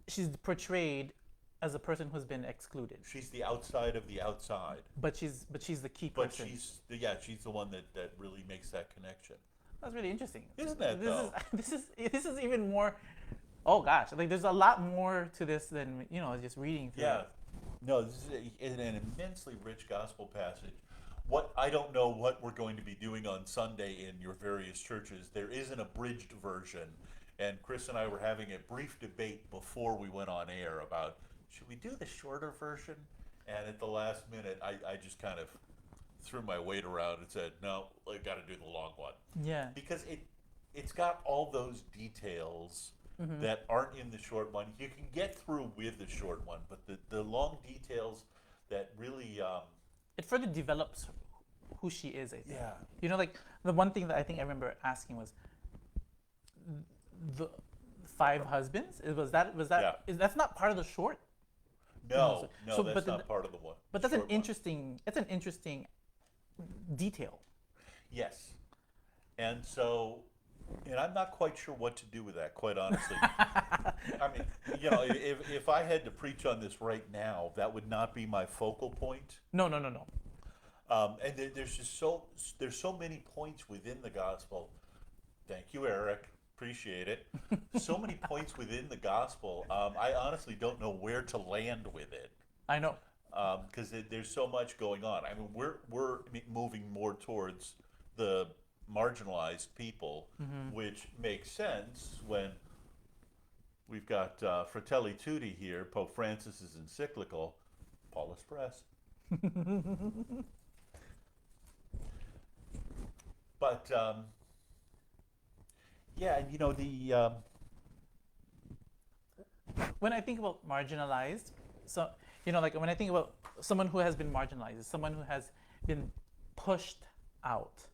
she's portrayed as a person who's been excluded. She's the outside of the outside. But she's the key person. But she's the one that really makes that connection. That's really interesting. Isn't that though? This is even more. Oh gosh, like there's a lot more to this than just reading through. Yeah, no, this is an immensely rich gospel passage. I don't know what we're going to be doing on Sunday in your various churches. There is an abridged version, and Chris and I were having a brief debate before we went on air about should we do the shorter version? And at the last minute, I just kind of threw my weight around and said, no, I got to do the long one. Yeah. Because it's got all those details that aren't in the short one. You can get through with the short one, but the long details that really... it further develops who she is, I think. Yeah. Like the one thing that I think I remember asking was the 5 husbands. That's not part of the short. No, that's not part of the one. But that's an interesting detail. Yes. And so, and I'm not quite sure what to do with that, quite honestly. I mean, if I had to preach on this right now, that would not be my focal point. No. And there's so many points within the gospel. Thank you, Eric. Appreciate it. So many points within the gospel. I honestly don't know where to land with it. I know. Because there's so much going on. I mean, we're moving more towards the marginalized people, which makes sense when we've got Fratelli Tutti here, Pope Francis's encyclical, Paulist Press. But yeah, and when I think about marginalized, so like when I think about someone who has been marginalized, someone who has been pushed out,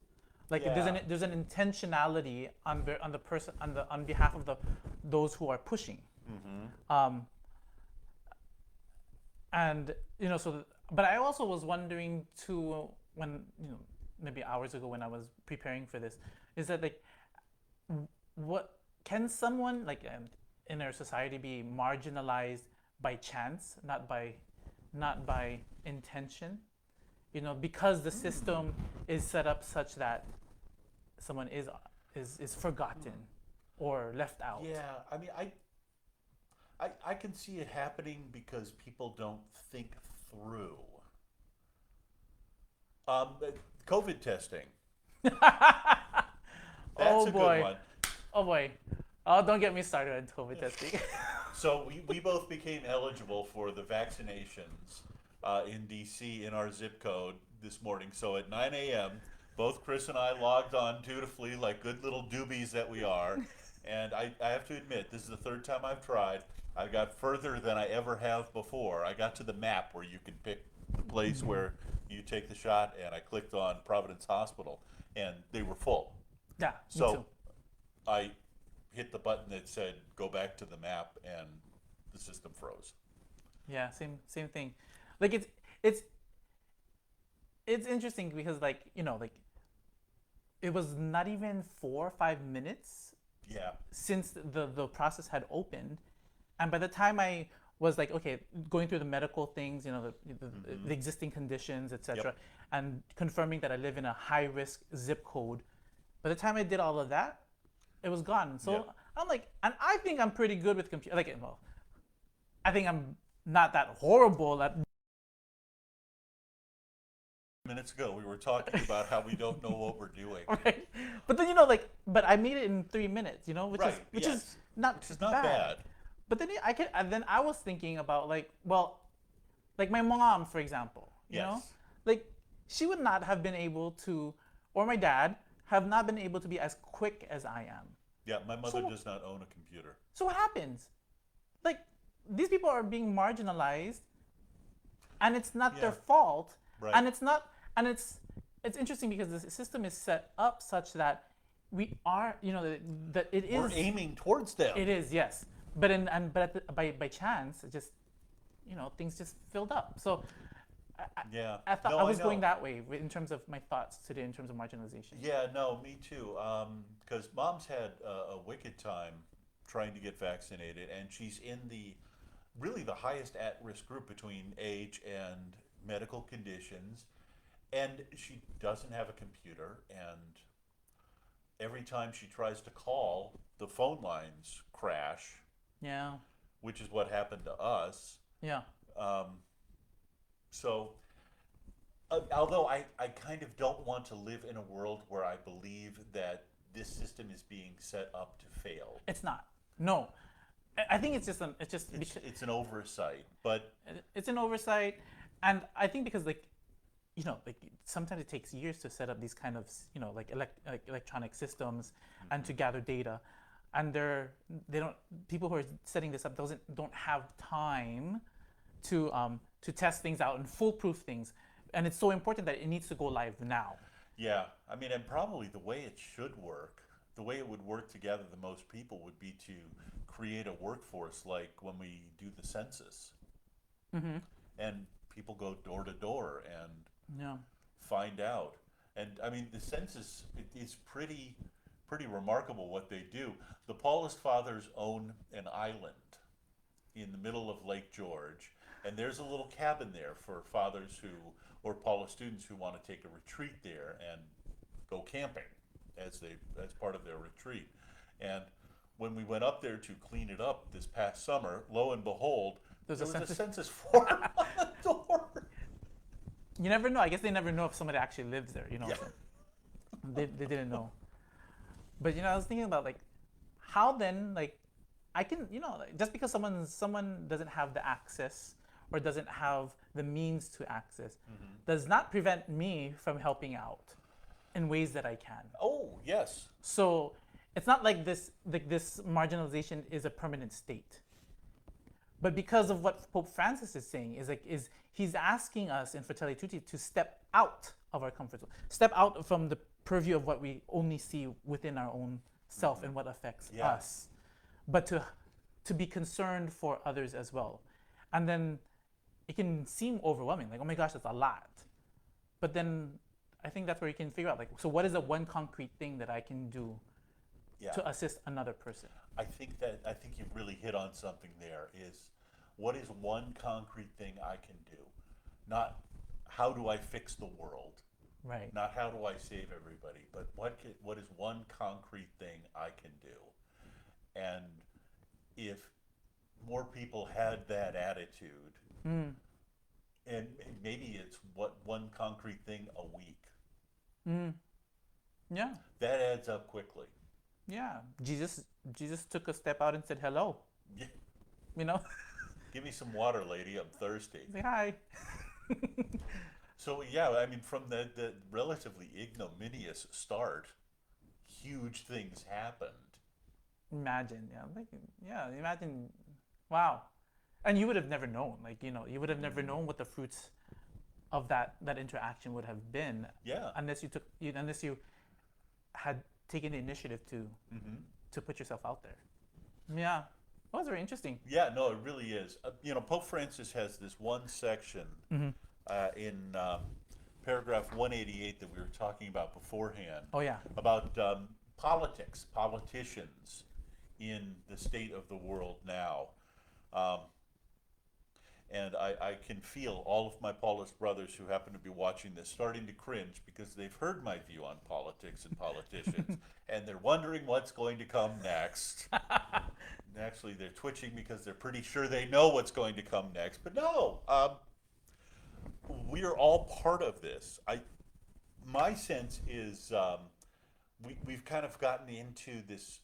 like there's an intentionality on the person on behalf of those who are pushing, and but I also was wondering too when maybe hours ago when I was preparing for this, is that like what can someone like in our society be marginalized by chance, not by intention. You know, because the system is set up such that someone is forgotten or left out. Yeah, I mean, I can see it happening because people don't think through. But COVID testing. That's Oh a boy. good one. Oh boy. Oh, don't get me started on COVID testing. So we both became eligible for the vaccinations in DC in our zip code this morning. So at 9 a.m., both Chris and I logged on dutifully like good little doobies that we are. And I have to admit, this is the third time I've tried. I got further than I ever have before. I got to the map where you can pick the place where you take the shot, and I clicked on Providence Hospital, and they were full. Yeah, me So too. I hit the button that said go back to the map, and the system froze. Yeah, same thing. Like it's interesting because like, you know, like it was not even 4 or 5 minutes Yeah. since the process had opened, and by the time I was like, okay, going through the medical things, you know, the existing conditions, etc., Yep. and confirming that I live in a high risk zip code, by the time I did all of that, it was gone. So Yep. I'm like, and I think I'm pretty good with computer. Like, well, I think I'm not that horrible at. Minutes ago, we were talking about how we don't know what we're doing. Right? But then, you know, like, but I made it in 3 minutes, you know, which Right, is yes. not Which is not bad. But then I can, and then I was thinking about like, well, like my mom, for example, you know, Yes. like she would not have been able to, or my dad have not been able to be as quick as I am. Yeah, my mother So- does not own a computer. So what happens? Like, these people are being marginalized, and it's not their Yeah. fault, Right. and it's not, and it's interesting because the system is set up such that we are, you know, that it is. We're aiming towards them. It is, yes. But by chance, it just, you know, things just filled up. So Yeah. I thought No, I was know. going that way in terms of my thoughts today, in terms of marginalization. Yeah, no, me too. Because mom's had a wicked time trying to get vaccinated, and she's in really the highest at-risk group between age and medical conditions, and she doesn't have a computer, and every time she tries to call, the phone lines crash, Yeah, which is what happened to us. yeah, So, although I kind of don't want to live in a world where I believe that this system is being set up to fail. it's not. No, I think it's just It's an oversight, but it's an oversight, and I think because like, you know, like sometimes it takes years to set up these kind of, you know, like electronic systems and to gather data, and they don't, people who are setting this up don't have time to test things out and foolproof things, and it's so important that it needs to go live now. yeah, I mean, and probably the way it should work, the way it would work to gather the most people would be to create a workforce like when we do the census. And people go door to door and Yeah. find out. And I mean, the census is pretty remarkable what they do. The Paulist Fathers own an island in the middle of Lake George, and there's a little cabin there for fathers or Paulist students who want to take a retreat there and go camping as part of their retreat. And when we went up there to clean it up this past summer, lo and behold, There's there a was census- a census form on the door. You never know. I guess they never know if somebody actually lives there. You know, Yeah. so they didn't know. But you know, I was thinking about like, how then like, I can, you know, like, just because someone doesn't have the access or doesn't have the means to access, does not prevent me from helping out in ways that I can. Oh, yes. So it's not like this marginalization is a permanent state. But because of what Pope Francis is saying, is he's asking us in Fratelli Tutti to step out of our comfort zone, step out from the purview of what we only see within our own self and what affects Yeah. us, but to be concerned for others as well. And then it can seem overwhelming, like, oh my gosh, that's a lot. But then I think that's where you can figure out, like, so what is the one concrete thing that I can do Yeah. to assist another person. I think you've really hit on something there. Is what is one concrete thing I can do? Not how do I fix the world? Right. Not how do I save everybody, but what is one concrete thing I can do? And if more people had that attitude, and maybe it's one concrete thing a week. Yeah. That adds up quickly. Yeah. Jesus took a step out and said hello. Yeah. You know? Give me some water, lady. I'm thirsty. Say hi. So yeah, I mean, from the relatively ignominious start, huge things happened. Imagine, imagine, wow. And you would have never known, you would have never known what the fruits of that interaction would have been. Yeah. Unless you had taken the initiative to put yourself out there. Yeah. That was very interesting. Yeah, no, it really is. Pope Francis has this one section in paragraph 188 that we were talking about beforehand. Oh yeah. About politicians in the state of the world now. And I can feel all of my Paulist brothers who happen to be watching this starting to cringe because they've heard my view on politics and politicians, and they're wondering what's going to come next. And actually, they're twitching because they're pretty sure they know what's going to come next. But no, we are all part of this. My sense is we've kind of gotten into this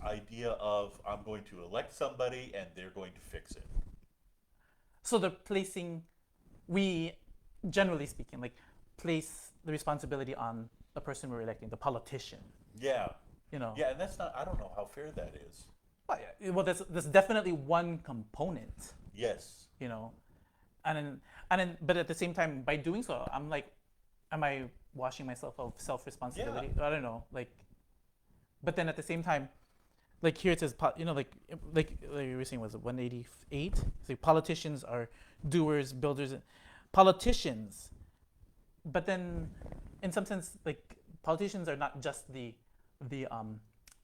idea of I'm going to elect somebody and they're going to fix it. So we, generally speaking, place the responsibility on the person we're electing, the politician. Yeah. Yeah, and that's not, I don't know how fair that is. Well, there's definitely one component. Yes. And then, but at the same time, by doing so, I'm like, am I washing myself of self-responsibility? Yeah. I don't know, but then at the same time, here it says, like you were saying, was it 188? So politicians are doers, builders, politicians. But then, in some sense, politicians are not just the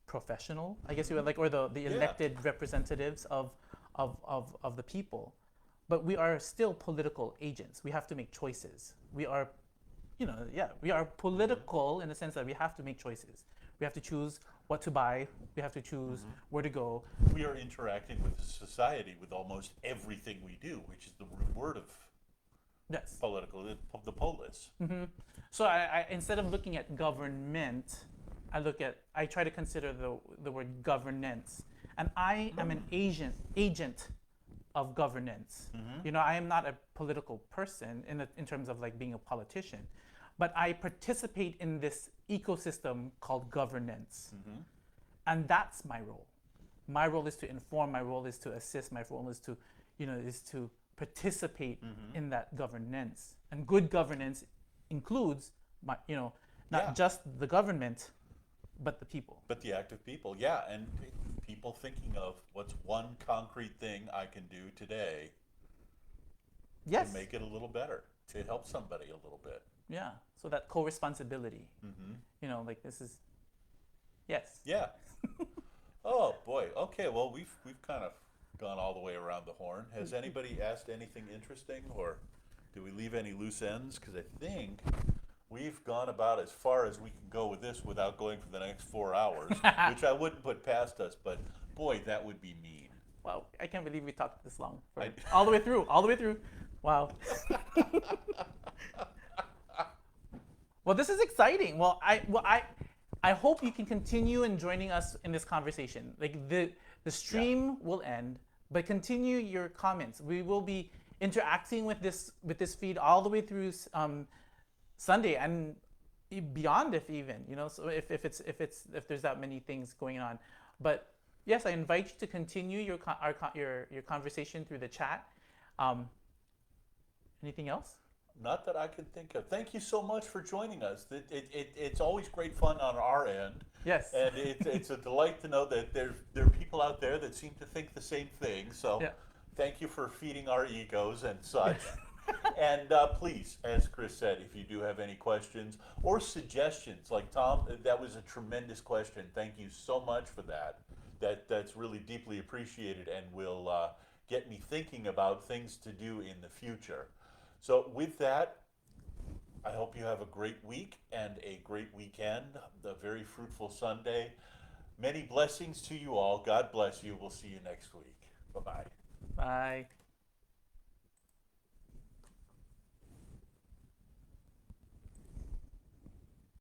professional, I guess you would or the elected representatives of the people, but we are still political agents. We have to make choices. We are, we are political in the sense that we have to make choices. We have to choose what to buy. We have to choose where to go. We are interacting with society with almost everything we do, which is the root word of political, the polis. So I instead of looking at government, I try to consider the word governance, and I am an agent of governance. I am not a political person in terms of being a politician, but I participate in this ecosystem called governance, and that's my role. My role is to inform. My role is to assist. My role is to participate in that governance. And good governance includes not just the government, but the people. But the active people, yeah, and people thinking of what's one concrete thing I can do today to make it a little better, to help somebody a little bit. Yeah, so that co-responsibility. This is, yes. Yeah. Oh boy. Okay. Well, we've kind of gone all the way around the horn. Has anybody asked anything interesting, or do we leave any loose ends? Because I think we've gone about as far as we can go with this without going for the next 4 hours, which I wouldn't put past us. But boy, that would be mean. Wow, I can't believe we talked this long. All the way through. Wow. Well, this is exciting. Well, I hope you can continue in joining us in this conversation. The stream will end, but continue your comments. We will be interacting with this feed all the way through Sunday and beyond, if even So if there's that many things going on, but yes, I invite you to continue your conversation through the chat. Anything else? Not that I can think of. Thank you so much for joining us. It's always great fun on our end. Yes. And it's a delight to know that there are people out there that seem to think the same thing. So thank you for feeding our egos and such. And please, as Chris said, if you do have any questions or suggestions, like Tom, that was a tremendous question. Thank you so much for that. That's really deeply appreciated and will get me thinking about things to do in the future. So with that, I hope you have a great week and a great weekend, a very fruitful Sunday. Many blessings to you all. God bless you. We'll see you next week. Bye-bye. Bye.